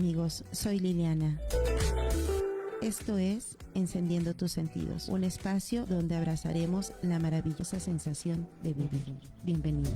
amigos? Soy Liliana. Esto es Encendiendo tus sentidos, un espacio donde abrazaremos la maravillosa sensación de vivir. Bienvenidos.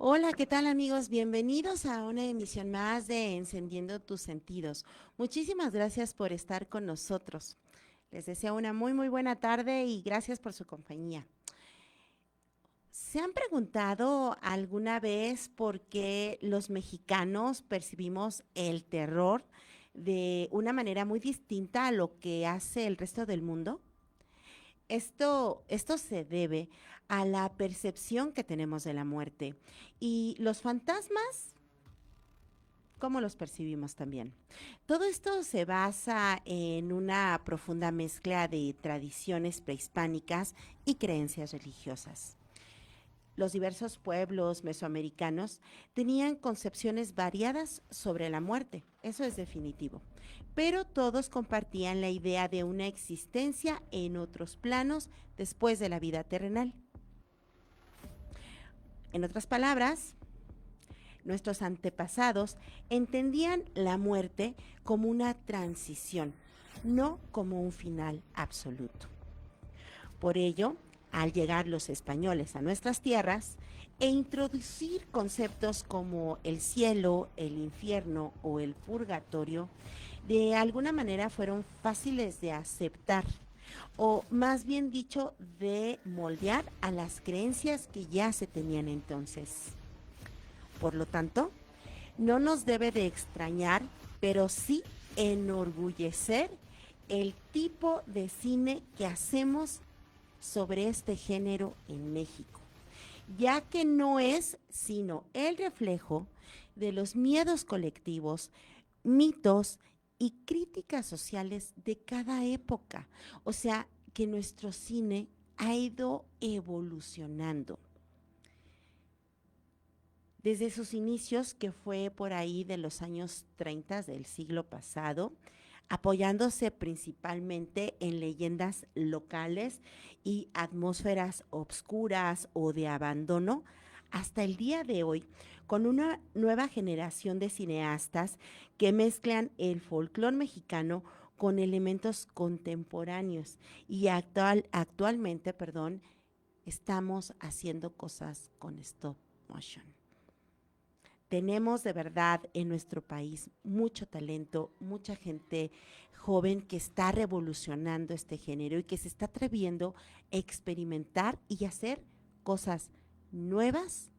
Hola, ¿qué tal amigos? Bienvenidos a una emisión más de Encendiendo tus sentidos. Muchísimas gracias por estar con nosotros. Les deseo una muy buena tarde y gracias por su compañía. ¿Se han preguntado alguna vez por qué los mexicanos percibimos el terror de una manera muy distinta a lo que hace el resto del mundo? Esto se debe a la percepción que tenemos de la muerte y los fantasmas, cómo los percibimos también. Todo esto se basa en una profunda mezcla de tradiciones prehispánicas y creencias religiosas. Los diversos pueblos mesoamericanos tenían concepciones variadas sobre la muerte, eso es definitivo, pero todos compartían la idea de una existencia en otros planos después de la vida terrenal. En otras palabras, nuestros antepasados entendían la muerte como una transición, no como un final absoluto. Por ello, al llegar los españoles a nuestras tierras e introducir conceptos como el cielo, el infierno o el purgatorio, de alguna manera fueron fáciles de aceptar, o más bien dicho, de moldear a las creencias que ya se tenían entonces. Por lo tanto, no nos debe de extrañar, pero sí enorgullecer el tipo de cine que hacemos sobre este género en México, ya que no es sino el reflejo de los miedos colectivos, mitos y críticas sociales de cada época. O sea, que nuestro cine ha ido evolucionando. Desde sus inicios, que fue por ahí de los años 30 del siglo pasado, apoyándose principalmente en leyendas locales y atmósferas obscuras o de abandono, hasta el día de hoy, con una nueva generación de cineastas que mezclan el folclore mexicano con elementos contemporáneos y actualmente, estamos haciendo cosas con stop motion. Tenemos de verdad en nuestro país mucho talento, mucha gente joven que está revolucionando este género y que se está atreviendo a experimentar y hacer cosas nuevas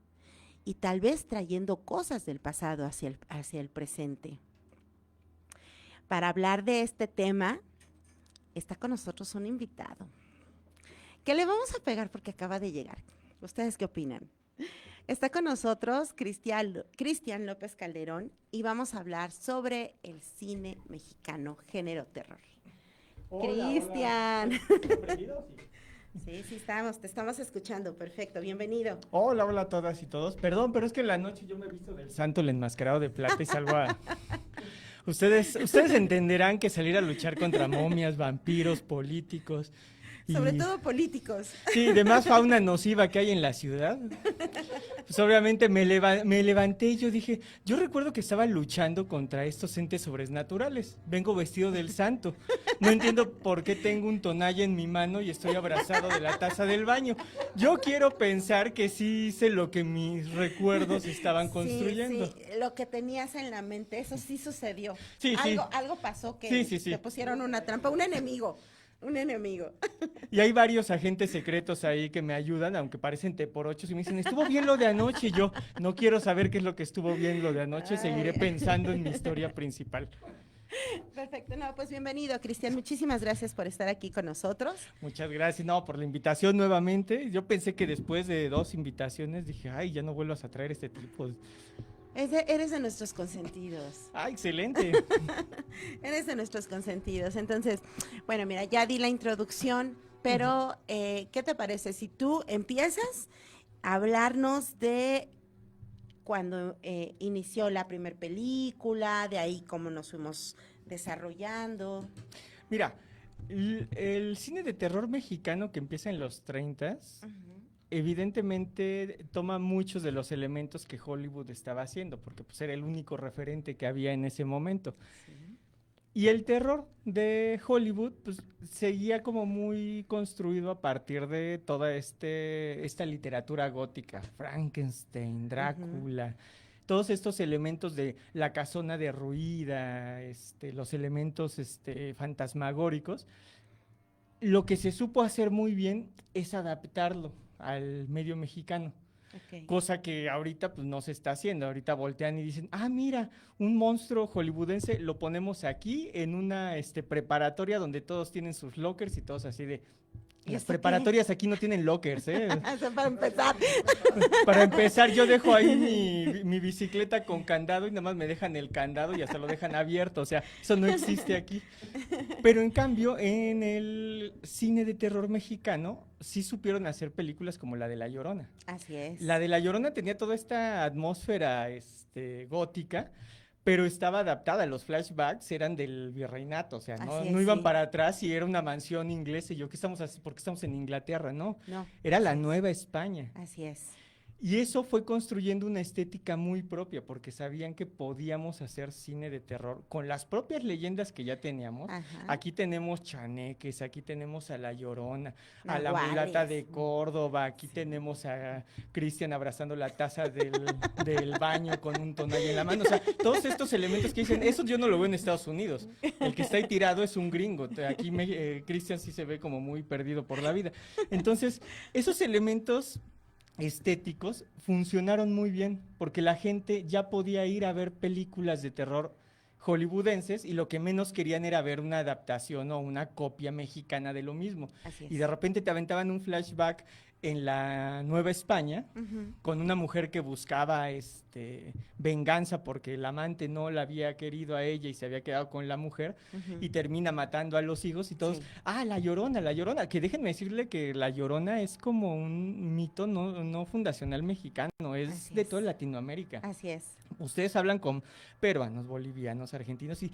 y tal vez trayendo cosas del pasado hacia el presente. Para hablar de este tema, está con nosotros un invitado que le vamos a pegar porque acaba de llegar. ¿Ustedes qué opinan? Está con nosotros Cristian López Calderón y vamos a hablar sobre el cine mexicano, género terror. Cristian. Sí, te estamos escuchando, perfecto, bienvenido. Hola a todas y todos. Perdón, pero es que en la noche yo me he visto del santo, el enmascarado de plata y salgo a... Ustedes entenderán que salir a luchar contra momias, vampiros, políticos... Sobre todo políticos. Sí, de más fauna nociva que hay en la ciudad. Pues obviamente me levanté y yo dije, yo recuerdo que estaba luchando contra estos entes sobrenaturales. Vengo vestido del santo. No entiendo por qué tengo un tonalla en mi mano y estoy abrazado de la taza del baño. Yo quiero pensar que sí hice lo que mis recuerdos estaban construyendo. Sí, lo que tenías en la mente, eso sí sucedió. Sí. Algo pasó que te pusieron una trampa, un enemigo. Y hay varios agentes secretos ahí que me ayudan, aunque parecen teporochos, y me dicen, estuvo bien lo de anoche. Y yo no quiero saber qué es lo que estuvo bien lo de anoche, seguiré pensando en mi historia principal. Perfecto, pues bienvenido, Cristian. Muchísimas gracias por estar aquí con nosotros. Muchas gracias, por la invitación nuevamente. Yo pensé que después de 2 invitaciones dije, ay, ya no vuelvas a traer este tipo. Eres de nuestros consentidos. ¡Ah, excelente! Eres de nuestros consentidos. Entonces, bueno, mira, ya di la introducción, pero ¿qué te parece si tú empiezas a hablarnos de cuando inició la primera película, de ahí cómo nos fuimos desarrollando. Mira, el cine de terror mexicano que empieza en los 30s, evidentemente toma muchos de los elementos que Hollywood estaba haciendo, porque pues era el único referente que había en ese momento. Sí. Y el terror de Hollywood pues, seguía como muy construido a partir de toda esta literatura gótica, Frankenstein, Drácula, todos estos elementos de la casona derruida, los elementos fantasmagóricos. Lo que se supo hacer muy bien es adaptarlo al medio mexicano. Okay. Cosa que ahorita pues no se está haciendo. Ahorita voltean y dicen, ah, mira, un monstruo hollywoodense lo ponemos aquí en una preparatoria donde todos tienen sus lockers y todos así de... Las preparatorias aquí no tienen lockers, ¿eh? Eso para empezar. Para empezar, yo dejo ahí mi bicicleta con candado y nada más me dejan el candado y hasta lo dejan abierto. O sea, eso no existe aquí. Pero en cambio, en el cine de terror mexicano, sí supieron hacer películas como la de La Llorona. Así es. La de La Llorona tenía toda esta atmósfera gótica, pero estaba adaptada. Los flashbacks eran del virreinato, o sea, no iban para atrás y era una mansión inglesa. Y yo, ¿por qué estamos en Inglaterra? No, era la Nueva España. Así es. Y eso fue construyendo una estética muy propia, porque sabían que podíamos hacer cine de terror con las propias leyendas que ya teníamos. Ajá. Aquí tenemos chaneques, aquí tenemos a La Llorona, a Nahuales. la mulata de Córdoba, aquí tenemos a Cristian abrazando la taza del baño con un tonalla en la mano. O sea, todos estos elementos que dicen, eso yo no lo veo en Estados Unidos. El que está ahí tirado es un gringo. Aquí Cristian sí se ve como muy perdido por la vida. Entonces, esos elementos estéticos funcionaron muy bien porque la gente ya podía ir a ver películas de terror hollywoodenses y lo que menos querían era ver una adaptación o una copia mexicana de lo mismo. Así es. Y de repente te aventaban un flashback en la Nueva España con una mujer que buscaba venganza porque el amante no la había querido a ella y se había quedado con la mujer y termina matando a los hijos y todos, La Llorona, que déjenme decirle que La Llorona es como un mito no fundacional mexicano, es de toda Latinoamérica. Así es. Ustedes hablan con peruanos, bolivianos, argentinos y,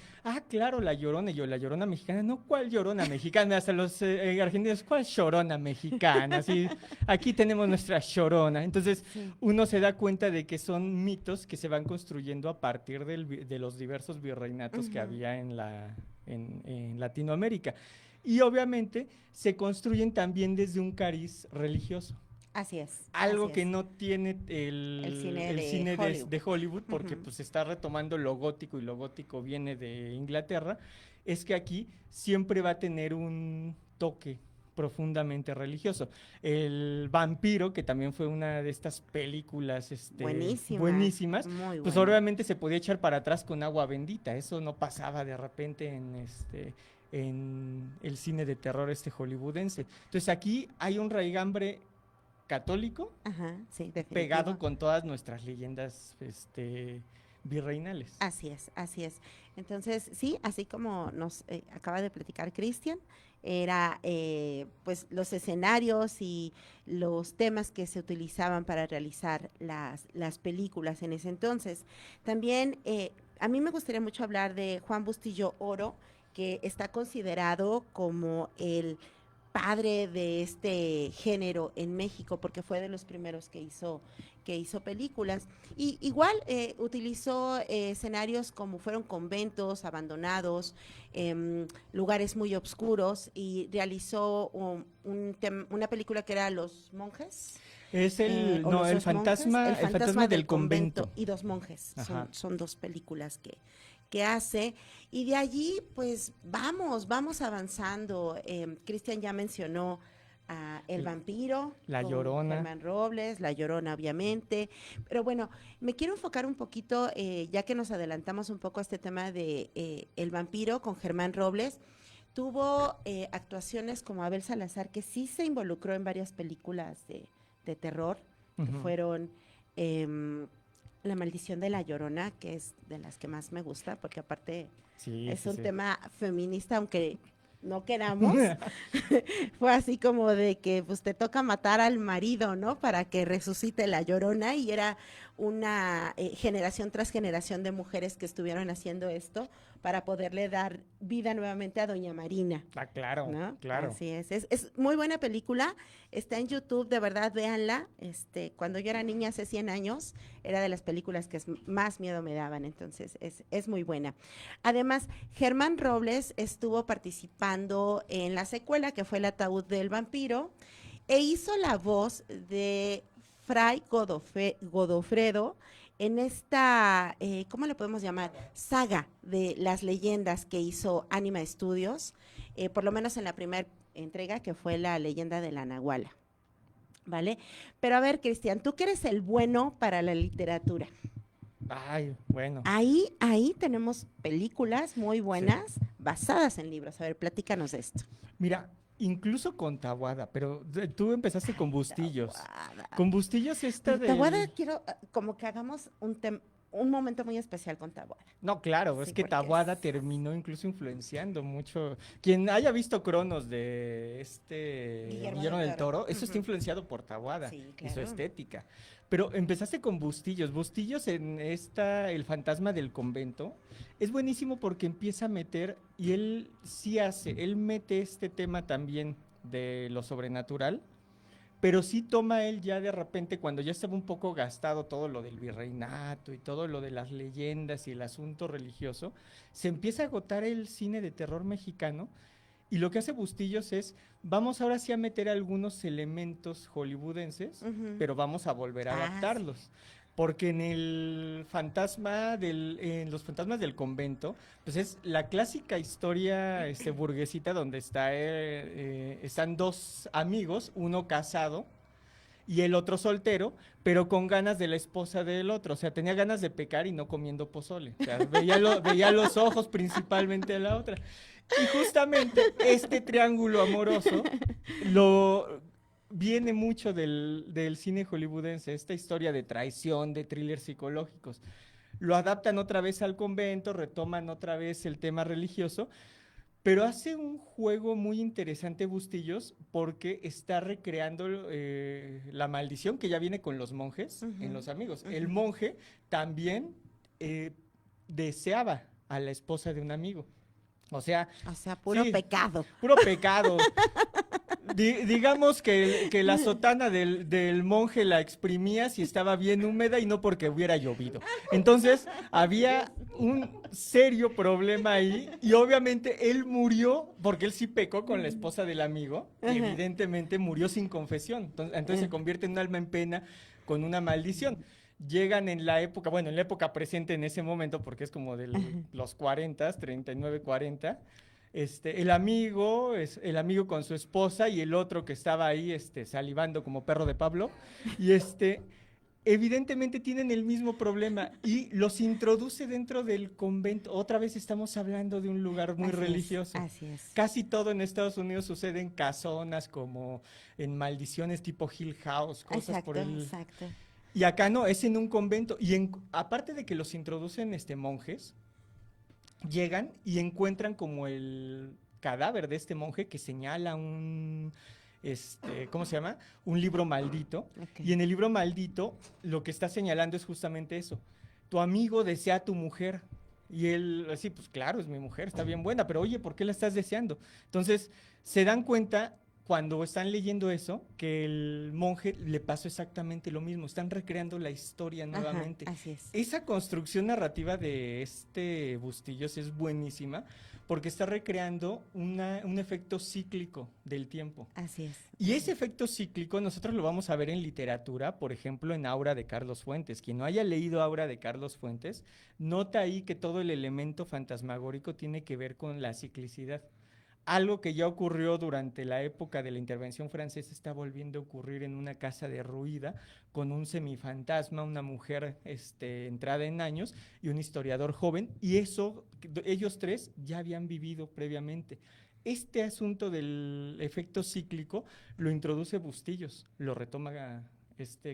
claro, La Llorona, y yo, La Llorona mexicana, no, ¿cuál Llorona mexicana? Hasta los argentinos, ¿cuál Llorona mexicana? Así, aquí tenemos nuestra Llorona. Entonces, uno se da cuenta de que son mitos que se van construyendo a partir de los diversos virreinatos que había en Latinoamérica. Y obviamente se construyen también desde un cariz religioso. Así es. Algo que no tiene el cine de Hollywood, porque pues está retomando lo gótico y lo gótico viene de Inglaterra, es que aquí siempre va a tener un toque profundamente religioso. El Vampiro, que también fue una de estas películas buenísimas, muy pues buena. obviamente se podía echar para atrás con agua bendita, eso no pasaba de repente en el cine de terror hollywoodense. Entonces aquí hay un raigambre católico pegado con todas nuestras leyendas virreinales. Así es. Entonces, sí, así como nos acaba de platicar Cristian, era pues los escenarios y los temas que se utilizaban para realizar las películas en ese entonces. También a mí me gustaría mucho hablar de Juan Bustillo Oro, que está considerado como el padre de este género en México, porque fue de los primeros que hizo películas. Y igual utilizó escenarios como fueron conventos abandonados, lugares muy oscuros, y realizó una película que era Los Monjes. Es el fantasma del convento. Y Dos Monjes, son dos películas que hace, y de allí pues vamos avanzando. Cristian ya mencionó El Vampiro, La Llorona, Germán Robles, La Llorona obviamente, pero bueno, me quiero enfocar un poquito, ya que nos adelantamos un poco a este tema de El Vampiro con Germán Robles. Tuvo actuaciones como Abel Salazar, que sí se involucró en varias películas de terror, que fueron La Maldición de La Llorona, que es de las que más me gusta, porque aparte es un tema feminista, aunque no queramos. Fue así como de que pues te toca matar al marido, ¿no? Para que resucite La Llorona, y era una generación tras generación de mujeres que estuvieron haciendo esto para poderle dar vida nuevamente a Doña Marina. Ah, claro, ¿No? claro. Así es muy buena película, está en YouTube, de verdad, véanla. Cuando yo era niña hace 100 años, era de las películas que más miedo me daban, entonces es muy buena. Además, Germán Robles estuvo participando en la secuela, que fue El ataúd del vampiro, e hizo la voz de Fray Godofredo en esta, ¿cómo le podemos llamar? Saga de las leyendas que hizo Anima Studios, por lo menos en la primera entrega, que fue la leyenda de la Nahuala, ¿vale? Pero a ver, Cristian, tú que eres el bueno para la literatura. Ay, bueno. Ahí tenemos películas muy buenas Sí. basadas en libros. A ver, platícanos de esto. Mira, incluso con Taboada, pero tú empezaste con Bustillos. Taboada. Con Bustillos esta Pero Taboada del... quiero como que hagamos un momento muy especial con Taboada. No, claro, es Sí, que porque Taboada terminó incluso influenciando mucho. Quien haya visto Cronos de Guillermo del Toro, eso está Ujú. influenciado por Taboada Sí, y su claro. estética. Pero empezaste con Bustillos. Bustillos en El fantasma del convento es buenísimo porque empieza a meter, y él mete este tema también de lo sobrenatural, pero sí toma él ya de repente, cuando ya estaba un poco gastado todo lo del virreinato y todo lo de las leyendas y el asunto religioso, se empieza a agotar el cine de terror mexicano, y lo que hace Bustillos es, vamos ahora sí a meter algunos elementos hollywoodenses, Ujú. pero vamos a volver a Ah, sí. adaptarlos. Porque en los fantasmas del convento, pues es la clásica historia burguesita donde están dos amigos, uno casado y el otro soltero, pero con ganas de la esposa del otro. O sea, tenía ganas de pecar y no comiendo pozole. O sea, veía los ojos principalmente de la otra. Y justamente este triángulo amoroso viene mucho del cine hollywoodense, esta historia de traición, de thrillers psicológicos. Lo adaptan otra vez al convento, retoman otra vez el tema religioso, pero hace un juego muy interesante Bustillos porque está recreando la maldición que ya viene con los monjes en Ujú, Los Amigos. El ujú. monje también eh, deseaba a la esposa de un amigo. O sea, O sea, puro sí, pecado. puro pecado. Digamos que la sotana del monje la exprimía si estaba bien húmeda y no porque hubiera llovido. Entonces, había un serio problema ahí y obviamente él murió porque él sí pecó con la esposa del amigo y Ajá. evidentemente murió sin confesión. Entonces se convierte en un alma en pena con una maldición. Llegan en la época, bueno, en la época presente en ese momento, porque es como de los 40, 39, 40, el amigo con su esposa y el otro que estaba ahí, salivando como perro de Pablo, y evidentemente tienen el mismo problema y los introduce dentro del convento. Otra vez estamos hablando de un lugar muy religioso. Así es. Casi todo en Estados Unidos sucede en casonas, como en maldiciones tipo Hill House, cosas por Exacto, el... exacto. Y acá no, es en un convento. Y aparte de que los introducen monjes, llegan y encuentran como el cadáver de este monje que señala ¿cómo se llama? Un libro maldito. Ok. Y en el libro maldito lo que está señalando es justamente eso. Tu amigo desea a tu mujer. Y él, así, pues claro, es mi mujer, está bien buena, pero oye, ¿por qué la estás deseando? Entonces, se dan cuenta cuando están leyendo eso, que el monje le pasó exactamente lo mismo. Están recreando la historia Ajá, nuevamente. así es. Esa construcción narrativa de Bustillos es buenísima porque está recreando un efecto cíclico del tiempo. Así es. Y ese efecto cíclico nosotros lo vamos a ver en literatura, por ejemplo, en Aura de Carlos Fuentes. Quien no haya leído Aura de Carlos Fuentes, nota ahí que todo el elemento fantasmagórico tiene que ver con la ciclicidad. Algo que ya ocurrió durante la época de la intervención francesa está volviendo a ocurrir en una casa derruida con un semifantasma, una mujer entrada en años y un historiador joven, y eso ellos tres ya habían vivido previamente. Este asunto del efecto cíclico lo introduce Bustillos, lo retoma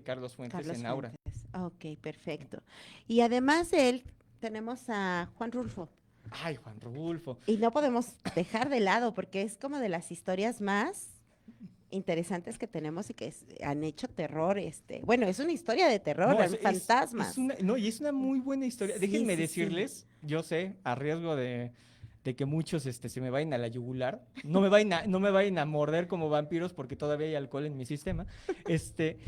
Carlos Fuentes Carlos en Aura. Fuentes. Ok, perfecto. Y además de él, tenemos a Juan Rulfo. Ay, Juan Rulfo. Y no podemos dejar de lado porque es como de las historias más interesantes que tenemos y que han hecho terror, bueno, es una historia de terror, No, fantasmas. no, y es una muy buena historia. Sí, Déjenme sí, sí. decirles, yo sé, a riesgo de que muchos se me vayan a la yugular, no me vayan a morder como vampiros porque todavía hay alcohol en mi sistema, este,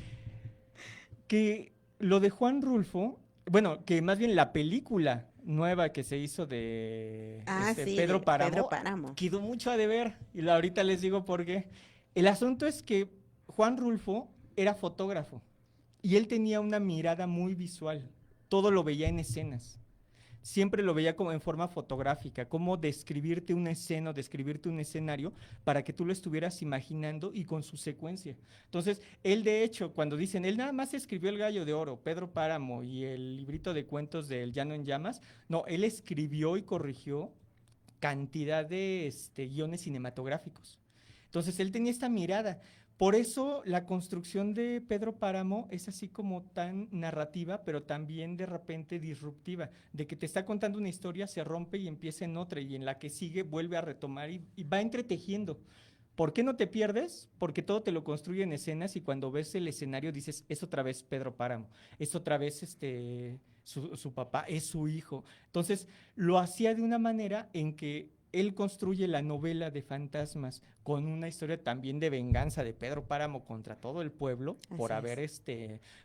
que lo de Juan Rulfo, bueno, que más bien la película nueva que se hizo de Sí, Pedro de Páramo, Pedro Páramo. quedó mucho a deber, y ahorita les digo por qué. El asunto es que Juan Rulfo era fotógrafo y él tenía una mirada muy visual, todo lo veía en escenas. Siempre lo veía como en forma fotográfica, como describirte una escena, describirte un escenario para que tú lo estuvieras imaginando y con su secuencia. Entonces, él de hecho, cuando dicen, él nada más escribió El Gallo de Oro, Pedro Páramo y el librito de cuentos de El Llano en Llamas, no, él escribió y corrigió cantidad de guiones cinematográficos. Entonces, él tenía esta mirada. Por eso la construcción de Pedro Páramo es así como tan narrativa, pero también de repente disruptiva, de que te está contando una historia, se rompe y empieza en otra, y en la que sigue vuelve a retomar y va entretejiendo. ¿Por qué no te pierdes? Porque todo te lo construye en escenas y cuando ves el escenario dices, es otra vez Pedro Páramo, es otra vez su papá, es su hijo. Entonces, lo hacía de una manera en que él construye la novela de fantasmas con una historia también de venganza de Pedro Páramo contra todo el pueblo por Así haber es.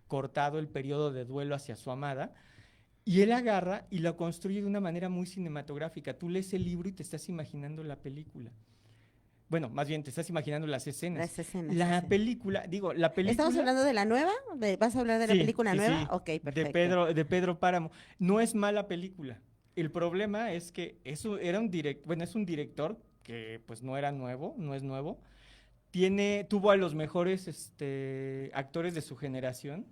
cortado el periodo de duelo hacia su amada. Y él agarra y lo construye de una manera muy cinematográfica. Tú lees el libro y te estás imaginando la película. Bueno, más bien te estás imaginando las escenas. Las escenas, La sí. película, digo, la ¿Estamos película, hablando de la nueva? ¿Vas a hablar de la sí, película sí, nueva? sí, Ok, de perfecto. Pedro Páramo. No es mala película. El problema es que eso era bueno, es un director que pues no era nuevo, no es nuevo. Tuvo a los mejores actores de su generación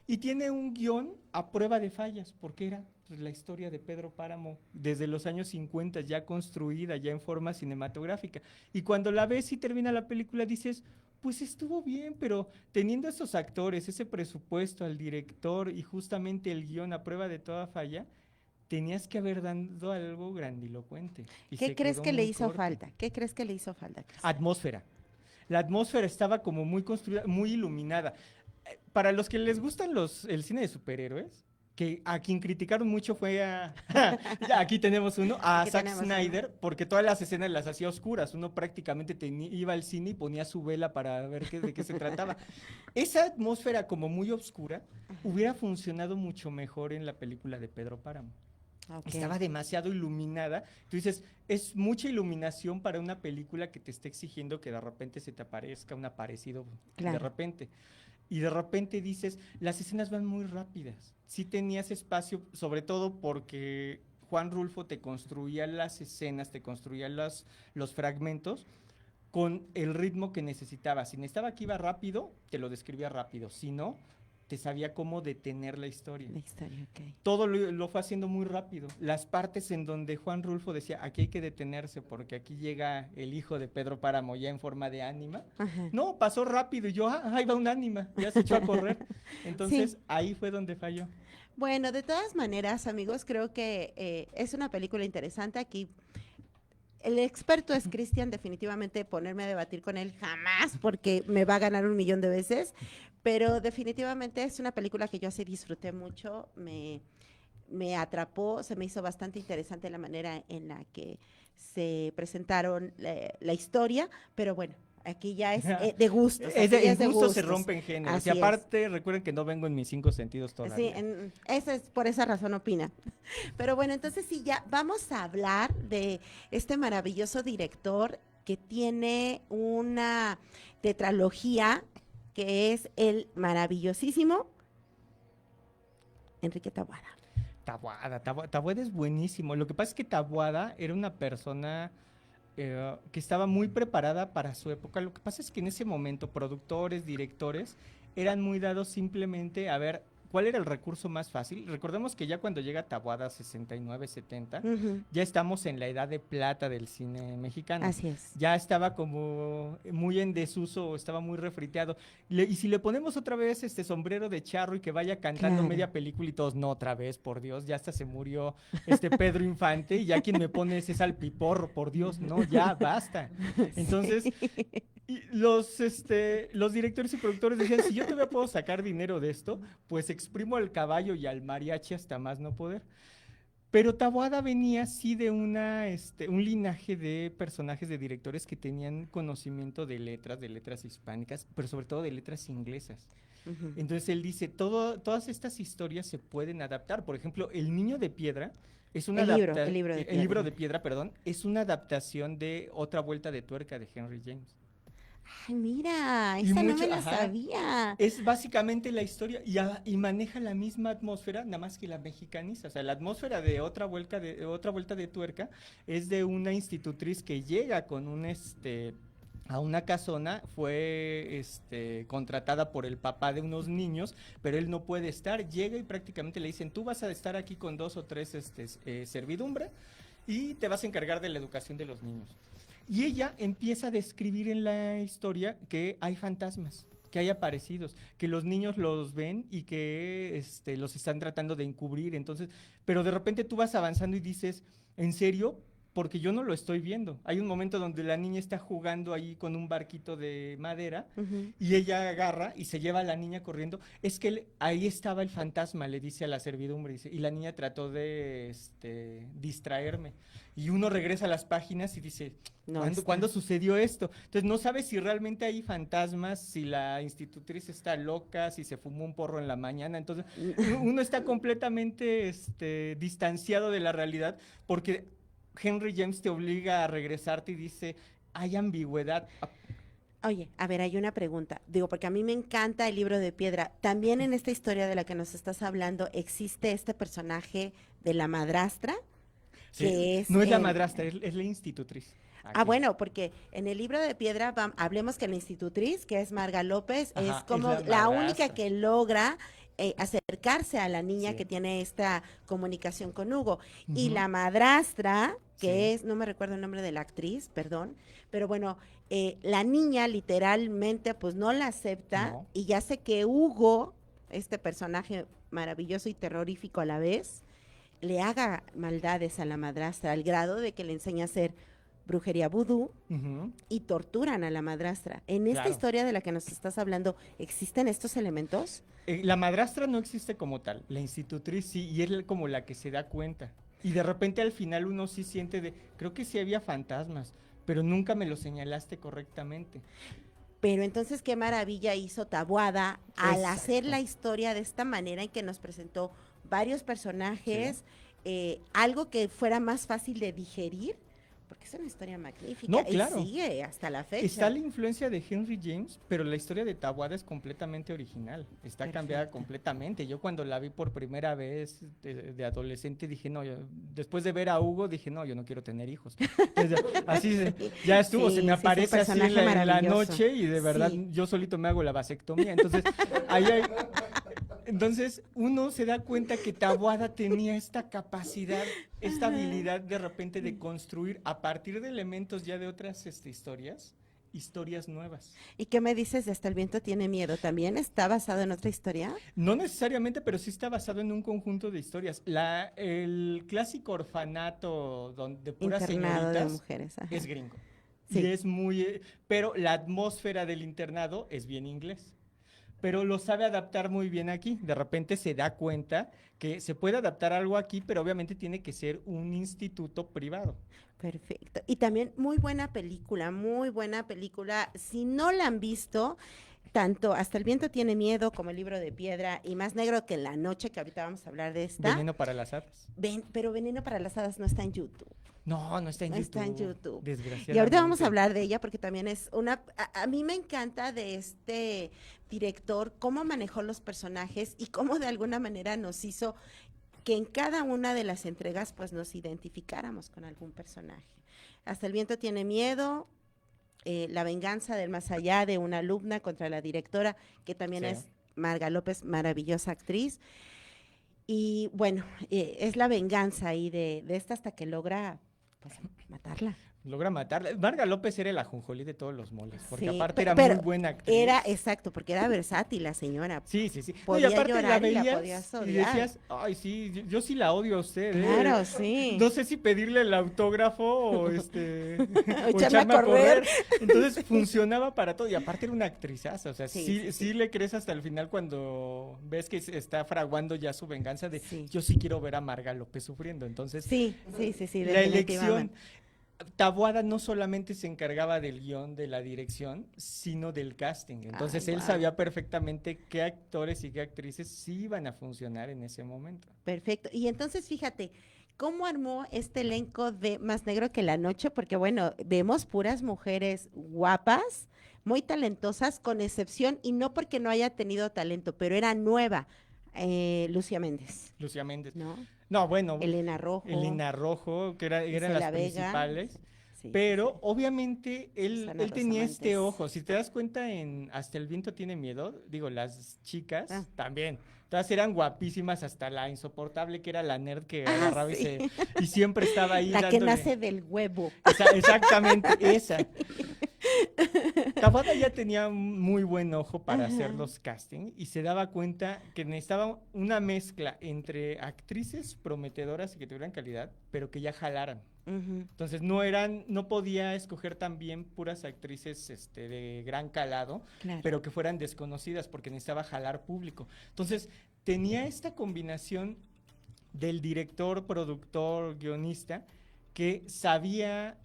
y tiene un guión a prueba de fallas, porque era pues, la historia de Pedro Páramo desde los años 50 ya construida, ya en forma cinematográfica. Y cuando la ves y termina la película dices, pues estuvo bien, pero teniendo esos actores, ese presupuesto al director y justamente el guión a prueba de toda falla, tenías que haber dado algo grandilocuente y ¿Qué se crees quedó que le muy hizo corto. falta? ¿Qué crees que le hizo falta, Cristian? Atmósfera. La atmósfera estaba como muy construida, muy iluminada. Para los que les gustan el cine de superhéroes, que a quien criticaron mucho fue ya aquí tenemos uno, a Aquí Zack tenemos uno. Snyder, porque todas las escenas las hacía oscuras. Uno prácticamente iba al cine y ponía su vela para ver de qué se trataba. Esa atmósfera como muy oscura hubiera funcionado mucho mejor en la película de Pedro Páramo. Ok, Estaba demasiado iluminada. Tú dices, es mucha iluminación para una película que te esté exigiendo que de repente se te aparezca un aparecido de claro. repente. Y de repente dices, las escenas van muy rápidas. Sí tenías espacio, sobre todo porque Juan Rulfo te construía las escenas, te construía los fragmentos con el ritmo que necesitaba. Si necesitaba que iba rápido, te lo describía rápido. Si no, te sabía cómo detener la historia. La historia, ok. Todo lo fue haciendo muy rápido. Las partes en donde Juan Rulfo decía, aquí hay que detenerse porque aquí llega el hijo de Pedro Páramo ya en forma de ánima. Ajá. No, pasó rápido y yo, ahí va un ánima, ya se echó a correr. Sí. Entonces ahí fue donde falló. Bueno, de todas maneras, amigos, creo que es una película interesante. Aquí el experto es Cristian, definitivamente ponerme a debatir con él jamás, porque me va a ganar 1 millón de veces, pero definitivamente es una película que yo así disfruté mucho, me atrapó, se me hizo bastante interesante la manera en la que se presentaron la historia, pero bueno, aquí ya es de gustos, aquí ya En es de gusto se gustos. rompen géneros. Y Así es. aparte, recuerden que no vengo en mis 5 sentidos Sí, todavía. esa es por esa razón opina. Pero bueno, entonces sí, ya vamos a hablar de este maravilloso director que tiene una tetralogía que es el maravillosísimo Enrique Taboada. Taboada es buenísimo. Lo que pasa es que Taboada era una persona que estaba muy preparada para su época. Lo que pasa es que en ese momento productores, directores, eran muy dados simplemente a ver ¿cuál era el recurso más fácil? Recordemos que ya cuando llega Taboada 69, 70, Ujú. ya estamos en la edad de plata del cine mexicano. Así es. Ya estaba como muy en desuso, estaba muy refriteado. Y si le ponemos otra vez este sombrero de charro y que vaya cantando Claro. media película y todos, no, otra vez, por Dios, ya hasta se murió este Pedro Infante y ya quien me pone ese es al piporro, por Dios, no, ya basta. Entonces, y los directores y productores decían, si yo todavía puedo sacar dinero de esto, pues exprimo al caballo y al mariachi hasta más no poder. Pero Taboada venía sí de un linaje de personajes, de directores que tenían conocimiento de letras hispánicas, pero sobre todo de letras inglesas. Ujú. Entonces él dice, todas estas historias se pueden adaptar. Por ejemplo, El Niño de Piedra es una El libro de el libro piedra. de piedra, perdón, es una adaptación de Otra Vuelta de Tuerca de Henry James. Ay, mira, Y esa no mucho, me la ajá, sabía. es básicamente la historia y maneja la misma atmósfera, nada más que la mexicaniza. O sea, la atmósfera de Otra Vuelta de Tuerca es de una institutriz que llega con a una casona, fue contratada por el papá de unos niños, pero él no puede estar, llega y prácticamente le dicen, tú vas a estar aquí con 2 o 3 servidumbre y te vas a encargar de la educación de los niños. Y ella empieza a describir en la historia que hay fantasmas, que hay aparecidos, que los niños los ven y que los están tratando de encubrir. Entonces, pero de repente tú vas avanzando y dices, ¿en serio? Porque yo no lo estoy viendo. Hay un momento donde la niña está jugando ahí con un barquito de madera Ujú. y ella agarra y se lleva a la niña corriendo. Es que ahí estaba el fantasma, le dice a la servidumbre, dice, y la niña trató de distraerme. Y uno regresa a las páginas y dice, No ¿cuándo está. sucedió esto? Entonces no sabes si realmente hay fantasmas, si la institutriz está loca, si se fumó un porro en la mañana. Entonces uno está completamente distanciado de la realidad porque Henry James te obliga a regresarte y dice, hay ambigüedad. Oye, a ver, hay una pregunta. Digo, porque a mí me encanta el libro de piedra. También en esta historia de la que nos estás hablando existe este personaje de la madrastra, Sí, que es no es la madrastra, es la institutriz. Ah, Aquí. bueno, porque en el libro de piedra hablemos que la institutriz, que es Marga López, es Ajá, es como la la única madrastra. que logra acercarse a la niña Sí. que tiene esta comunicación con Hugo. Y Ujú. la madrastra, Sí. que es, no me recuerdo el nombre de la actriz, perdón, pero bueno, la niña literalmente pues no la acepta No. y ya sé que Hugo, este personaje maravilloso y terrorífico a la vez, le haga maldades a la madrastra al grado de que le enseña a hacer brujería vudú Ujú. y torturan a la madrastra. En esta Claro. historia de la que nos estás hablando, ¿existen estos elementos? La madrastra no existe como tal, la institutriz sí, y es como la que se da cuenta. Y de repente al final uno sí siente creo que sí había fantasmas, pero nunca me lo señalaste correctamente. Pero entonces, qué maravilla hizo Taboada al hacer Exacto. la historia de esta manera en que nos presentó varios Sí. personajes, algo que fuera más fácil de digerir, porque es una historia magnífica No, y claro. sigue hasta la Está fecha. la influencia de Henry James, pero la historia de Taboada es completamente original. Está cambiada Perfecto. completamente. Yo cuando la vi por primera vez de adolescente dije, no, después de ver a Hugo dije, no, yo no quiero tener hijos. Entonces, ya estuvo, se me Sí, sí, es un aparece así personaje en la maravilloso. noche y de verdad Sí. yo solito me hago la vasectomía. Entonces, ahí hay, entonces uno se da cuenta que Taboada tenía esta capacidad, esta habilidad de repente de construir a partir de elementos ya de otras historias nuevas. ¿Y qué me dices de Hasta el viento tiene miedo? ¿También está basado en otra historia? No necesariamente, pero sí está basado en un conjunto de historias. El clásico orfanato de puras Internado de señoritas mujeres, ajá. es gringo. Y Sí. es pero la atmósfera del internado es bien inglés. Pero lo sabe adaptar muy bien aquí. De repente se da cuenta que se puede adaptar algo aquí, pero obviamente tiene que ser un instituto privado. Perfecto. Y también muy buena película, muy buena película. Si no la han visto, tanto Hasta el viento tiene miedo como El libro de piedra y Más negro que la noche, que ahorita vamos a hablar de esta. Veneno para las hadas. Pero Veneno para las hadas no está en YouTube. No, no está en No está en YouTube. YouTube. Desgraciadamente. Y ahorita vamos a hablar de ella porque también es a mí me encanta de este director cómo manejó los personajes y cómo de alguna manera nos hizo que en cada una de las entregas pues nos identificáramos con algún personaje. Hasta el viento tiene miedo, la venganza del más allá de una alumna contra la directora, que también Sí. es Marga López, maravillosa actriz. Y bueno, es la venganza ahí de esta hasta que logra pues matarla. Logra matarla. Marga López era el ajonjolí de todos los moles, porque Sí, aparte era pero muy buena actriz. era exacto, porque era versátil la señora. Sí, sí, sí. No, y Podía aparte la llorar y la veías podías y odiar. decías, ay, sí, yo sí la odio a usted, ¿eh? Claro, sí. No sé si pedirle el autógrafo o O o echarme a correr. Entonces funcionaba para todo y aparte era una actrizaza, o sea, Sí, sí, sí, sí sí. le crees hasta el final cuando ves que se está fraguando ya su venganza de Sí. yo sí quiero ver a Marga López sufriendo. Entonces, Sí, sí, sí, sí, la elección, definitivamente. Taboada no solamente se encargaba del guión, de la dirección, sino del casting. Entonces Ay, él guau. sabía perfectamente qué actores y qué actrices sí iban a funcionar en ese momento. Perfecto. Y entonces, fíjate, ¿cómo armó este elenco de Más Negro que la Noche? Porque, bueno, vemos puras mujeres guapas, muy talentosas, con excepción, y no porque no haya tenido talento, pero era nueva, Lucía Méndez, Lucía Méndez. ¿no? No, bueno, Elena Rojo, Elena Rojo, que eran las Isela Vega. principales. Sí, Pero sí, sí. obviamente Susana él tenía este Rosamantes. ojo. Si te das cuenta en Hasta el viento tiene miedo, digo, las chicas Ah. también. Todas eran guapísimas, hasta la insoportable que era la nerd que Ah, agarraba sí. y siempre estaba ahí La que dándole. nace del huevo. Exactamente, esa. Taboada ya tenía un muy buen ojo para hacer Ajá. los castings y se daba cuenta que necesitaba una mezcla entre actrices prometedoras y que tuvieran calidad, pero que ya jalaran. Ujú. Entonces no podía escoger también puras actrices de gran calado, Claro. pero que fueran desconocidas porque necesitaba jalar público. Entonces tenía esta combinación del director, productor, guionista, que sabía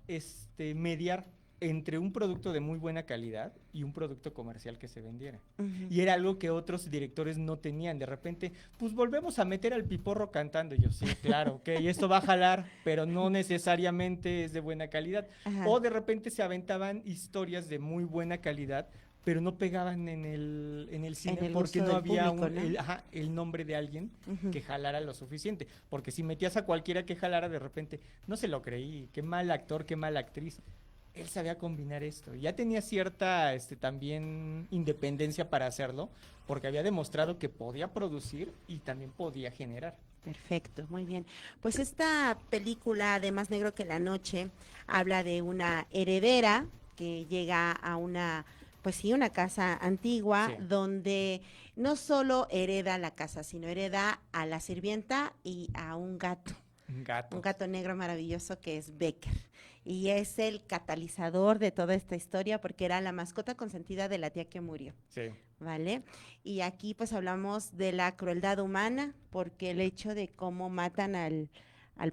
mediar entre un producto de muy buena calidad y un producto comercial que se vendiera. Ujú. Y era algo que otros directores no tenían. De repente, pues volvemos a meter al piporro cantando. Y yo, sí, claro, ok, esto va a jalar, pero no necesariamente es de buena calidad. Ajá. O de repente se aventaban historias de muy buena calidad, pero no pegaban en el cine el porque gusto no del había público, ¿no? el nombre de alguien Ujú. que jalara lo suficiente. Porque si metías a cualquiera que jalara, de repente, no se lo creí, qué mal actor, qué mala actriz. Él sabía combinar esto. Ya tenía cierta también independencia para hacerlo, porque había demostrado que podía producir y también podía generar. Perfecto, muy bien. Pues esta película de Más Negro que la Noche habla de una heredera que llega a pues sí, una casa antigua Sí. donde no solo hereda la casa, sino hereda a la sirvienta y a un gato. Un gato. Un gato negro maravilloso que es Becker. Y es el catalizador de toda esta historia porque era la mascota consentida de la tía que murió, Sí. ¿vale? Y aquí pues hablamos de la crueldad humana porque el hecho de cómo matan al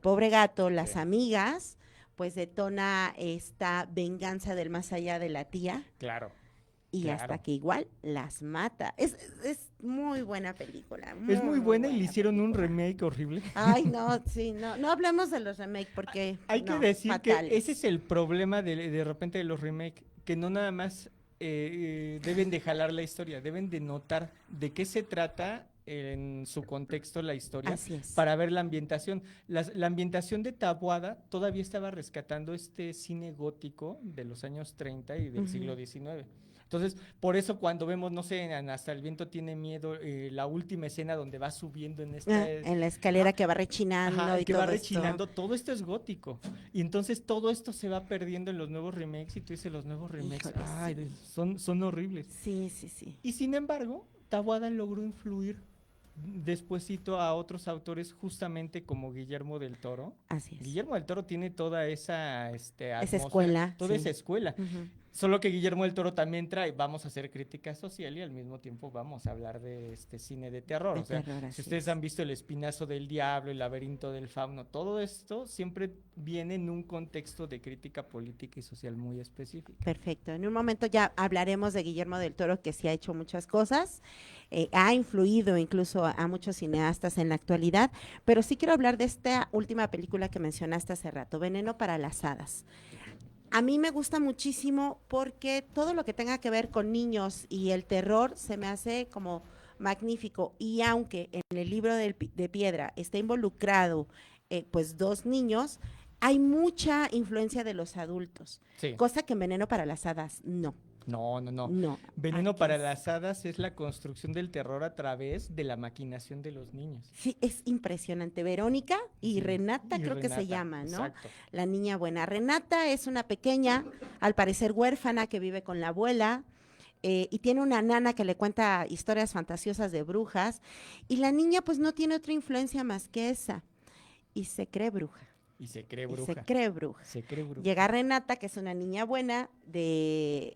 pobre gato, las Sí. amigas, pues detona esta venganza del más allá de la tía Claro. y Claro. hasta que igual las mata. Es muy buena película. Es muy buena y le buena hicieron un película. remake horrible. Ay, no, sí, no hablemos de los remakes porque Hay no, que decir fatales. que ese es el problema de repente de los remakes, que no nada más deben de jalar la historia, deben de notar de qué se trata en su contexto la historia Así es. para ver la ambientación. La ambientación de Taboada todavía estaba rescatando este cine gótico de los años 30 y del Ujú. siglo XIX. Entonces, por eso cuando vemos, no sé, en Hasta el viento tiene miedo, la última escena donde va subiendo en esta... En la escalera que va rechinando Ajá, y que todo va esto. rechinando, todo esto es gótico. Y entonces todo esto se va perdiendo en los nuevos remakes y tú dices, los nuevos remakes, Híjole, ay, sí. son horribles. Sí, sí, sí. Y sin embargo, Taboada logró influir despuesito a otros autores justamente como Guillermo del Toro. Así es. Guillermo del Toro tiene toda esa atmósfera, escuela, toda sí. esa escuela. Ujú. Solo que Guillermo del Toro también trae, vamos a hacer crítica social y al mismo tiempo vamos a hablar de este cine de terror. De O sea, terror, así si ustedes es. han visto El Espinazo del Diablo, El Laberinto del Fauno, todo esto siempre viene en un contexto de crítica política y social muy específico. Perfecto. En un momento ya hablaremos de Guillermo del Toro, que sí ha hecho muchas cosas, ha influido incluso a muchos cineastas en la actualidad, pero sí quiero hablar de esta última película que mencionaste hace rato, Veneno para las Hadas. A mí me gusta muchísimo porque todo lo que tenga que ver con niños y el terror se me hace como magnífico. Y aunque en el libro de piedra está involucrado pues 2 niños, hay mucha influencia de los adultos, Sí. cosa que en Veneno para las Hadas no. No, no, no. No. Veneno aquí para es- las hadas es la construcción del terror a través de la maquinación de los niños. Sí, es impresionante. Verónica y Sí, Renata y creo que se Renata, llama, ¿no? exacto. La niña buena. Renata es una pequeña, al parecer huérfana, que vive con la abuela. Y tiene una nana que le cuenta historias fantasiosas de brujas. Y la niña pues no tiene otra influencia más que esa. Y se cree bruja. Y se cree Y se bruja. cree bruja. Se cree bruja. Llega Renata, que es una niña buena,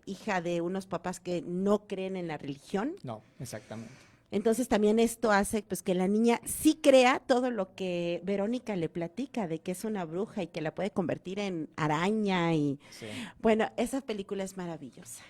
hija de unos papás que no creen en la religión. No, exactamente. Entonces también esto hace pues que la niña sí crea todo lo que Verónica le platica de que es una bruja y que la puede convertir en araña y Sí. bueno, esa película es maravillosa.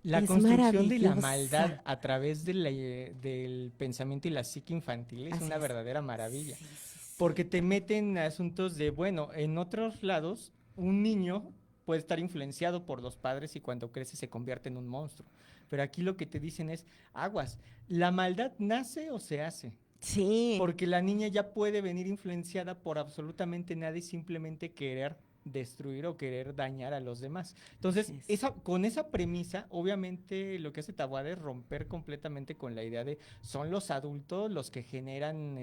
La Es construcción de la maravillosa. maldad a través del pensamiento y la psique infantil es Así una es. verdadera maravilla. Sí, sí, sí. Porque te meten asuntos de, bueno, en otros lados, un niño puede estar influenciado por los padres y cuando crece se convierte en un monstruo. Pero aquí lo que te dicen es, aguas, ¿la maldad nace o se hace? Sí, Porque la niña ya puede venir influenciada por absolutamente nada y simplemente querer destruir o querer dañar a los demás. Entonces, Así es. con esa premisa, obviamente lo que hace Taboada es romper completamente con la idea de son los adultos los que generan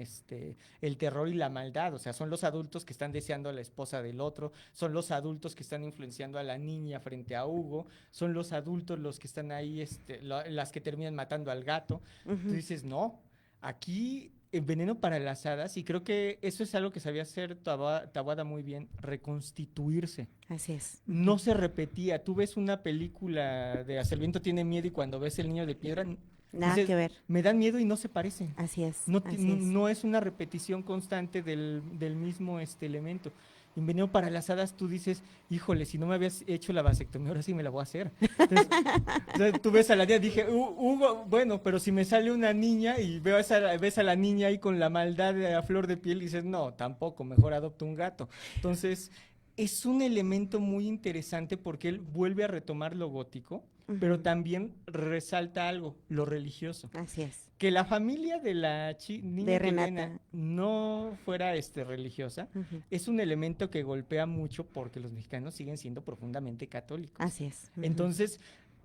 el terror y la maldad, o sea, son los adultos que están deseando a la esposa del otro, son los adultos que están influenciando a la niña frente a Hugo, son los adultos los que están ahí, las que terminan matando al gato. Tú Ujú. dices, no, aquí Veneno para las hadas, y creo que eso es algo que sabía hacer Taboada muy bien, reconstituirse. Así es. No se repetía. Tú ves una película de Hasta el viento tiene miedo y cuando ves El niño de piedra, Nada dices, que ver. me dan miedo y no se parecen. Así es. No, Así es. no es una repetición constante del mismo elemento. En Veneno para las hadas tú dices, híjole, si no me habías hecho la vasectomía, ahora sí me la voy a hacer. Entonces, o sea, tú ves a la niña, dije, Hugo, bueno, pero si me sale una niña y ves a la niña ahí con la maldad a flor de piel, y dices, no, tampoco, mejor adopto un gato. Entonces, es un elemento muy interesante porque él vuelve a retomar lo gótico, pero Ujú. también resalta algo, lo religioso. Así es. Que la familia de la niña De que viene Renata. no fuera religiosa Ujú. es un elemento que golpea mucho porque los mexicanos siguen siendo profundamente católicos. Así es. Ujú. Entonces,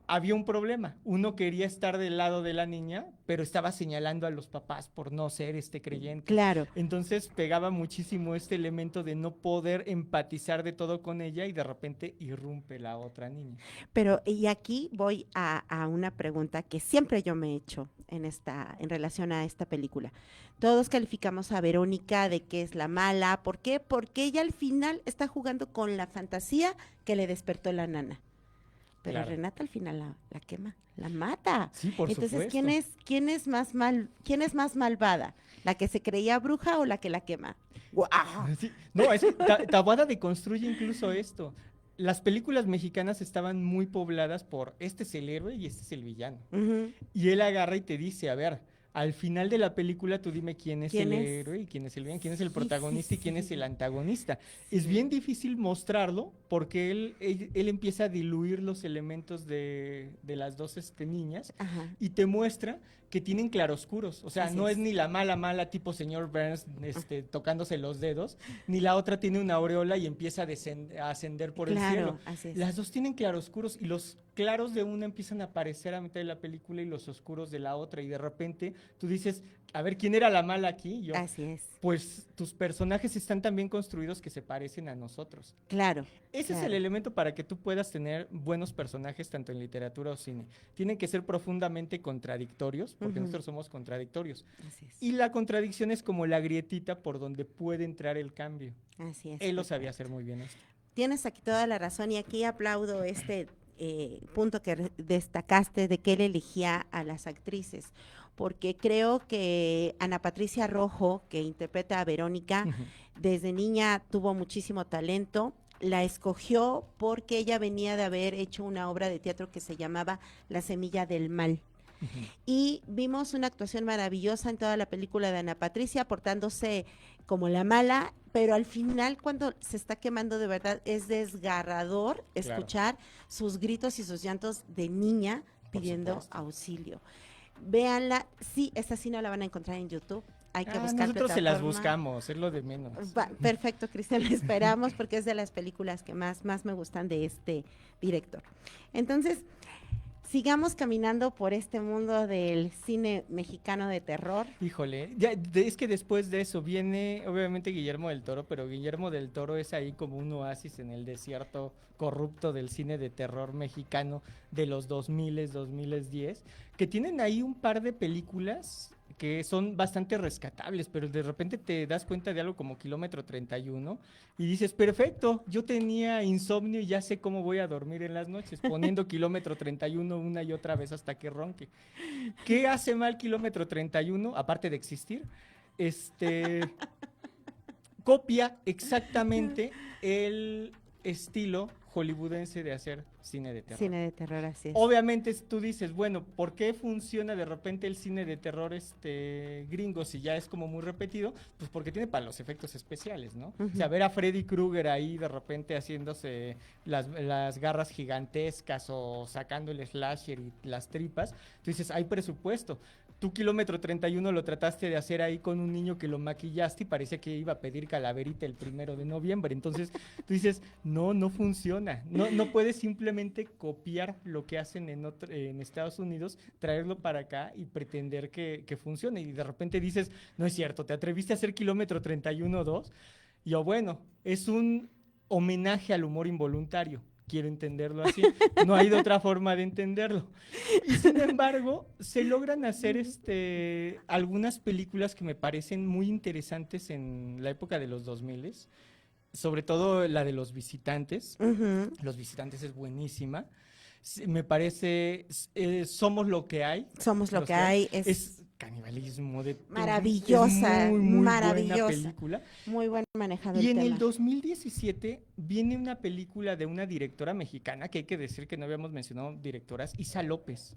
había un problema. Uno quería estar del lado de la niña, pero estaba señalando a los papás por no ser creyente. Claro. Entonces, pegaba muchísimo este elemento de no poder empatizar de todo con ella y de repente irrumpe la otra niña. Pero, y aquí voy a una pregunta que siempre yo me he hecho en relación a esta película. Todos calificamos a Verónica de que es la mala. ¿Por qué? Porque ella al final está jugando con la fantasía que le despertó la nana. Pero Claro. Renata al final la quema, la mata. Sí, por Entonces, supuesto. quién es quién es más malvada? ¿La que se creía bruja o la que la quema? ¡Guau! Sí, no, Taboada deconstruye incluso esto. Las películas mexicanas estaban muy pobladas por este es el héroe y este es el villano. Ujú. Y él agarra y te dice, a ver, al final de la película tú dime quién es ¿Quién el es? héroe y quién es el villano, quién es el Sí, protagonista sí, y quién es sí. el antagonista. Sí. Es bien difícil mostrarlo porque él empieza a diluir los elementos de las dos niñas Ajá. y te muestra que tienen claroscuros. O sea, Así no es es. ni la mala tipo señor Burns tocándose los dedos, ni la otra tiene una aureola y empieza a ascender por el cielo. Claro, así es. Las dos tienen claroscuros y los claros de una empiezan a aparecer a mitad de la película y los oscuros de la otra. Y de repente tú dices, a ver, ¿quién era la mala aquí? Y yo, Así es. pues tus personajes están tan bien construidos que se parecen a nosotros. Claro. Ese es el claro. elemento para que tú puedas tener buenos personajes tanto en literatura o cine. Tienen que ser profundamente contradictorios, porque Ujú. nosotros somos contradictorios. Así es. Y la contradicción es como la grietita por donde puede entrar el cambio. Así es. Él lo sabía perfecto. hacer muy bien esto. Tienes aquí toda la razón y aquí aplaudo este punto que destacaste de que él elegía a las actrices, porque creo que Ana Patricia Rojo, que interpreta a Verónica, Ujú. desde niña tuvo muchísimo talento. La escogió porque ella venía de haber hecho una obra de teatro que se llamaba La Semilla del Mal. Ujú. Y vimos una actuación maravillosa en toda la película de Ana Patricia, portándose como la mala, pero al final cuando se está quemando de verdad es desgarrador escuchar sus gritos y sus llantos de niña Por pidiendo supuesto. auxilio. Véanla, sí, esta sí no la van a encontrar en YouTube, hay que buscar Nosotros se las plataforma. buscamos, es lo de menos. Perfecto, Cristian, la esperamos porque es de las películas que más me gustan de este director. Entonces, sigamos caminando por este mundo del cine mexicano de terror. Híjole, es que después de eso viene obviamente Guillermo del Toro, pero Guillermo del Toro es ahí como un oasis en el desierto corrupto del cine de terror mexicano de los 2000, 2010, que tienen ahí un par de películas que son bastante rescatables, pero de repente te das cuenta de algo como Kilómetro 31 y dices, perfecto, yo tenía insomnio y ya sé cómo voy a dormir en las noches, poniendo Kilómetro 31 una y otra vez hasta que ronque. ¿Qué hace mal Kilómetro 31, aparte de existir? Copia exactamente el estilo hollywoodense de hacer cine de terror. Cine de terror, así es. Obviamente tú dices, bueno, ¿por qué funciona de repente el cine de terror gringo si ya es como muy repetido? Pues porque tiene para los efectos especiales, ¿no? Uh-huh. O sea, ver a Freddy Krueger ahí de repente haciéndose las garras gigantescas o sacando el slasher y las tripas, tú dices, hay presupuesto. Tú Kilómetro 31 lo trataste de hacer ahí con un niño que lo maquillaste y parecía que iba a pedir calaverita el 1 de noviembre. Entonces tú dices, no funciona. No puedes simplemente copiar lo que hacen en Estados Unidos, traerlo para acá y pretender que funcione. Y de repente dices, no es cierto, te atreviste a hacer Kilómetro 31-2. Y bueno, es un homenaje al humor involuntario. Quiero entenderlo así, no hay de otra forma de entenderlo. Y sin embargo, se logran hacer algunas películas que me parecen muy interesantes en la época de los 2000, sobre todo la de Los Visitantes. Uh-huh. Los Visitantes es buenísima. Me parece, Somos lo que hay. Somos lo que hay. Es canibalismo de maravillosa, es muy maravillosa. buena película. Muy buen manejado Y el en tema. el 2017 viene una película de una directora mexicana, que hay que decir que no habíamos mencionado directoras, Isa López,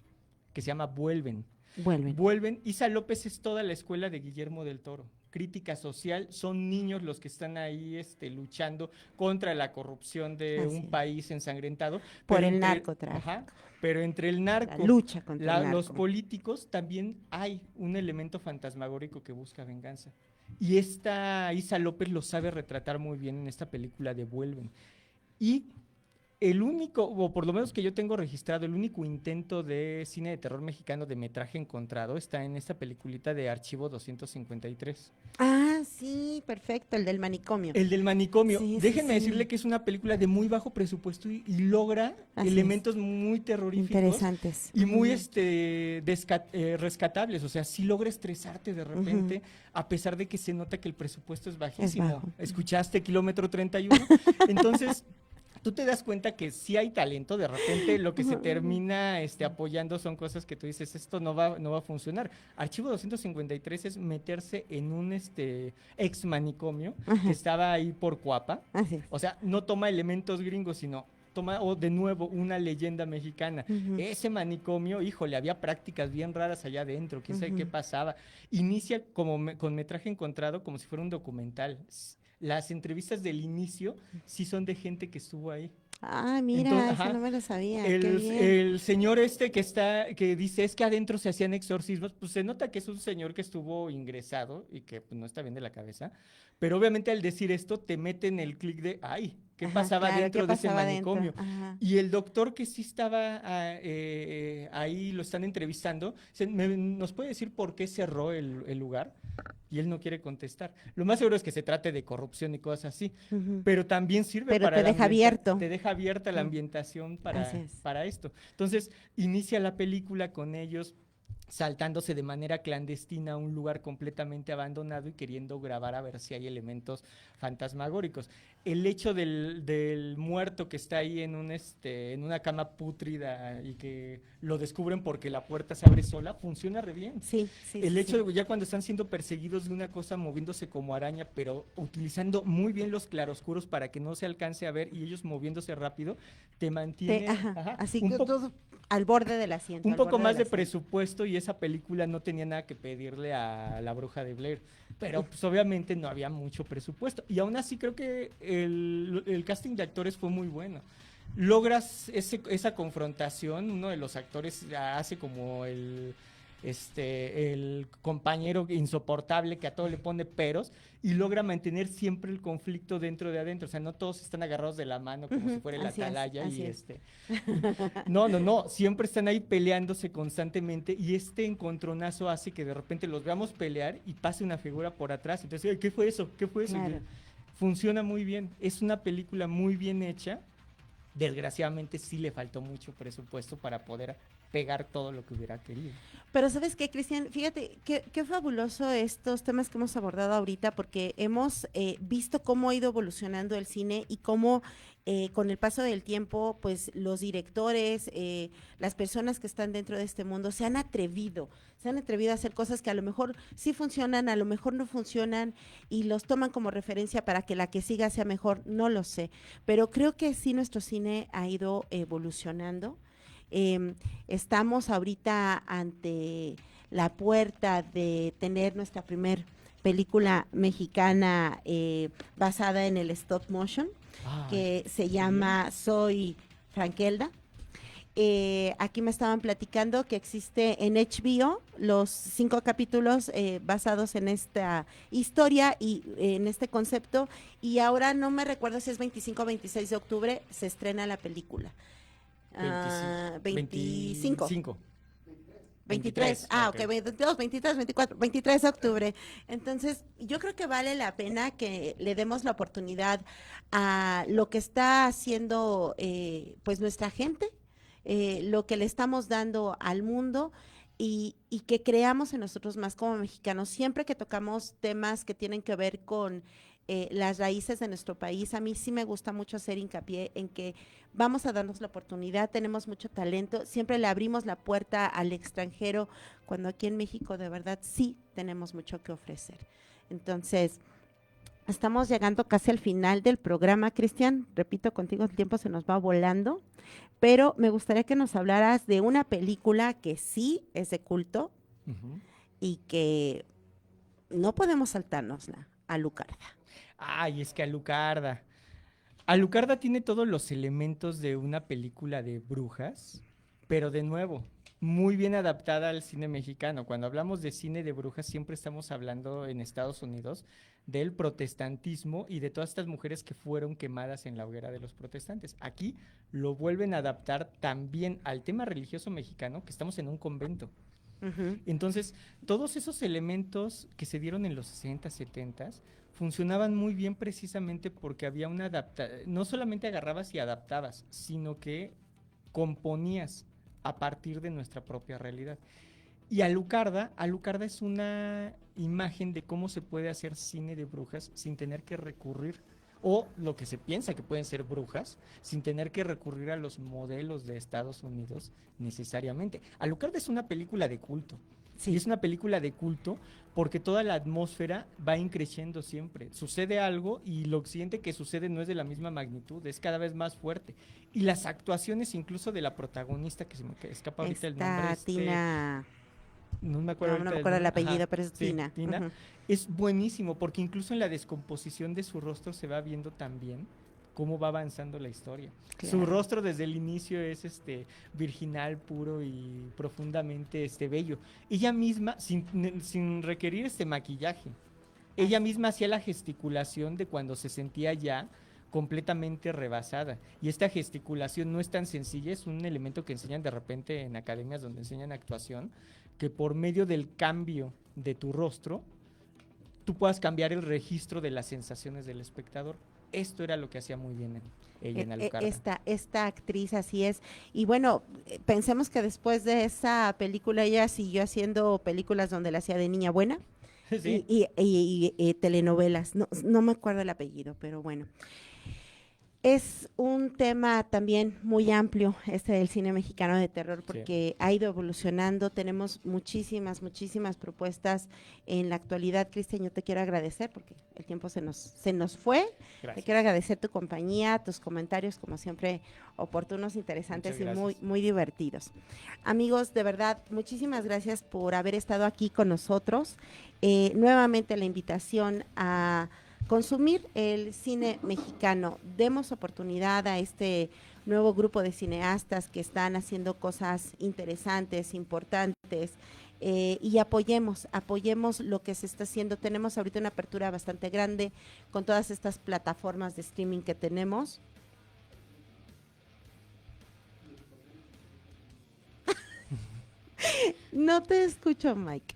que se llama Vuelven. Vuelven. Isa López es toda la escuela de Guillermo del Toro. Crítica social, son niños los que están ahí luchando contra la corrupción de un país ensangrentado. Por el narcotráfico. Ajá, pero entre el narco, la lucha contra el narco. Los políticos, también hay un elemento fantasmagórico que busca venganza. Y esta Isa López lo sabe retratar muy bien en esta película de Vuelven. Y el único, o por lo menos que yo tengo registrado, el único intento de cine de terror mexicano de metraje encontrado está en esta peliculita de Archivo 253. Ah, sí, perfecto, el del manicomio. El del manicomio. Sí, Déjenme sí. decirle que es una película de muy bajo presupuesto y logra elementos muy terroríficos. Interesantes. Y muy rescatables. O sea, sí logra estresarte de repente, a pesar de que se nota que el presupuesto es bajísimo. ¿Escuchaste Kilómetro 31? Entonces, tú te das cuenta que sí hay talento, de repente lo que se termina apoyando son cosas que tú dices, esto no va a funcionar. Archivo 253 es meterse en un ex manicomio que estaba ahí por Coapa. O sea, no toma elementos gringos, sino toma de nuevo una leyenda mexicana. Ese manicomio, híjole, había prácticas bien raras allá adentro, quién sabe qué pasaba. Inicia con metraje encontrado como si fuera un documental. Las entrevistas del inicio sí son de gente que estuvo ahí. Ah, mira, eso no me lo sabía. El señor que dice es que adentro se hacían exorcismos, pues se nota que es un señor que estuvo ingresado y que pues, no está bien de la cabeza, pero obviamente al decir esto te meten el clic de, ay, ¿qué pasaba dentro de ese manicomio? Y el doctor que sí estaba ahí, lo están entrevistando, ¿nos puede decir por qué cerró el lugar? Y él no quiere contestar. Lo más seguro es que se trate de corrupción y cosas así, pero también sirve para... te deja abierto. Te deja abierta la ambientación para esto. Entonces, inicia la película con ellos saltándose de manera clandestina a un lugar completamente abandonado y queriendo grabar a ver si hay elementos fantasmagóricos. El hecho del muerto que está ahí en una cama pútrida y que lo descubren porque la puerta se abre sola, funciona re bien. El hecho de ya cuando están siendo perseguidos de una cosa moviéndose como araña, pero utilizando muy bien los claroscuros para que no se alcance a ver y ellos moviéndose rápido, te mantiene así que todo al borde del asiento. Un poco más de presupuesto y esa película no tenía nada que pedirle a La Bruja de Blair, pero pues obviamente no había mucho presupuesto y aún así creo que el casting de actores fue muy bueno. Logras esa confrontación, uno de los actores hace como el compañero insoportable que a todo le pone peros y logra mantener siempre el conflicto dentro de adentro. O sea, no todos están agarrados de la mano como si fuera el atalaya No, siempre están ahí peleándose constantemente y este encontronazo hace que de repente los veamos pelear y pase una figura por atrás. Entonces, ¿qué fue eso? ¿Qué fue eso? Claro. Funciona muy bien. Es una película muy bien hecha. Desgraciadamente sí le faltó mucho presupuesto para poder pegar todo lo que hubiera querido. Pero ¿sabes qué, Cristian? Fíjate, qué fabuloso estos temas que hemos abordado ahorita, porque hemos visto cómo ha ido evolucionando el cine y cómo con el paso del tiempo, pues los directores, las personas que están dentro de este mundo se han atrevido a hacer cosas que a lo mejor sí funcionan, a lo mejor no funcionan y los toman como referencia para que la que siga sea mejor, no lo sé, pero creo que sí nuestro cine ha ido evolucionando. Estamos ahorita ante la puerta de tener nuestra primer película mexicana basada en el stop motion, que se llama Soy Frankelda. Aquí me estaban platicando que existe en HBO los 5 capítulos basados en esta historia y en este concepto, y ahora no me recuerdo si es 25 o 26 de octubre se estrena la película. 25. 23. Ah, ok, 22, 23, 24, 23 de octubre. Entonces, yo creo que vale la pena que le demos la oportunidad a lo que está haciendo pues nuestra gente, lo que le estamos dando al mundo y que creamos en nosotros más como mexicanos. Siempre que tocamos temas que tienen que ver con las raíces de nuestro país, a mí sí me gusta mucho hacer hincapié en que vamos a darnos la oportunidad, tenemos mucho talento, siempre le abrimos la puerta al extranjero, cuando aquí en México de verdad sí tenemos mucho que ofrecer. Entonces, estamos llegando casi al final del programa, Cristian, repito contigo, el tiempo se nos va volando, pero me gustaría que nos hablaras de una película que sí es de culto y que no podemos saltárnosla, Alucarda. Ay, es que Alucarda tiene todos los elementos de una película de brujas, pero de nuevo, muy bien adaptada al cine mexicano. Cuando hablamos de cine de brujas, siempre estamos hablando en Estados Unidos del protestantismo y de todas estas mujeres que fueron quemadas en la hoguera de los protestantes. Aquí lo vuelven a adaptar también al tema religioso mexicano, que estamos en un convento. Entonces, todos esos elementos que se dieron en los 60, 70 funcionaban muy bien precisamente porque había una adaptación, no solamente agarrabas y adaptabas, sino que componías a partir de nuestra propia realidad. Y Alucarda es una imagen de cómo se puede hacer cine de brujas sin tener que recurrir, o lo que se piensa que pueden ser brujas, sin tener que recurrir a los modelos de Estados Unidos necesariamente. Alucarda es una película de culto. Sí. Y es una película de culto porque toda la atmósfera va increciendo siempre. Sucede algo y lo siguiente que sucede no es de la misma magnitud, es cada vez más fuerte. Y las actuaciones incluso de la protagonista, que se me escapa ahorita el nombre. Tina. No me acuerdo, no me acuerdo el apellido, pero es Tina. Tina. Es buenísimo porque incluso en la descomposición de su rostro se va viendo también cómo va avanzando la historia. Claro. Su rostro desde el inicio es virginal, puro y profundamente bello. Ella misma, sin requerir maquillaje, ella misma hacía la gesticulación de cuando se sentía ya completamente rebasada. Y esta gesticulación no es tan sencilla, es un elemento que enseñan de repente en academias donde enseñan actuación, que por medio del cambio de tu rostro, tú puedas cambiar el registro de las sensaciones del espectador. Esto era lo que hacía muy bien ella en Alucarda. Esta actriz, así es. Y bueno, pensemos que después de esa película ella siguió haciendo películas donde la hacía de niña buena. Sí. Y telenovelas. No me acuerdo el apellido, pero bueno. Es un tema también muy amplio del cine mexicano de terror porque ha ido evolucionando, tenemos muchísimas propuestas en la actualidad. Cristian, yo te quiero agradecer porque el tiempo se nos fue. Gracias. Te quiero agradecer tu compañía, tus comentarios, como siempre, oportunos, interesantes y muy divertidos. Amigos, de verdad, muchísimas gracias por haber estado aquí con nosotros. Nuevamente la invitación a consumir el cine mexicano. Demos oportunidad a este nuevo grupo de cineastas que están haciendo cosas interesantes, importantes, y apoyemos lo que se está haciendo. Tenemos ahorita una apertura bastante grande con todas estas plataformas de streaming que tenemos. No te escucho, Mike.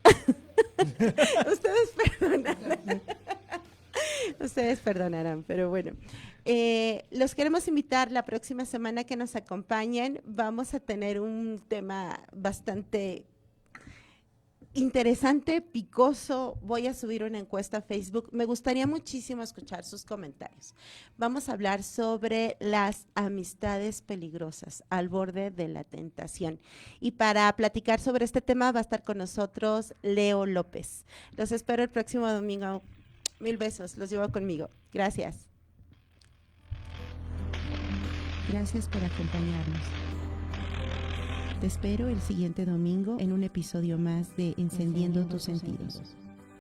Ustedes perdonarán, pero bueno. Los queremos invitar la próxima semana que nos acompañen. Vamos a tener un tema bastante interesante, picoso. Voy a subir una encuesta a Facebook. Me gustaría muchísimo escuchar sus comentarios. Vamos a hablar sobre las amistades peligrosas al borde de la tentación. Y para platicar sobre este tema va a estar con nosotros Leo López. Los espero el próximo domingo. 1000 besos, los llevo conmigo. Gracias. Gracias por acompañarnos. Te espero el siguiente domingo en un episodio más de Encendiendo tus sentidos.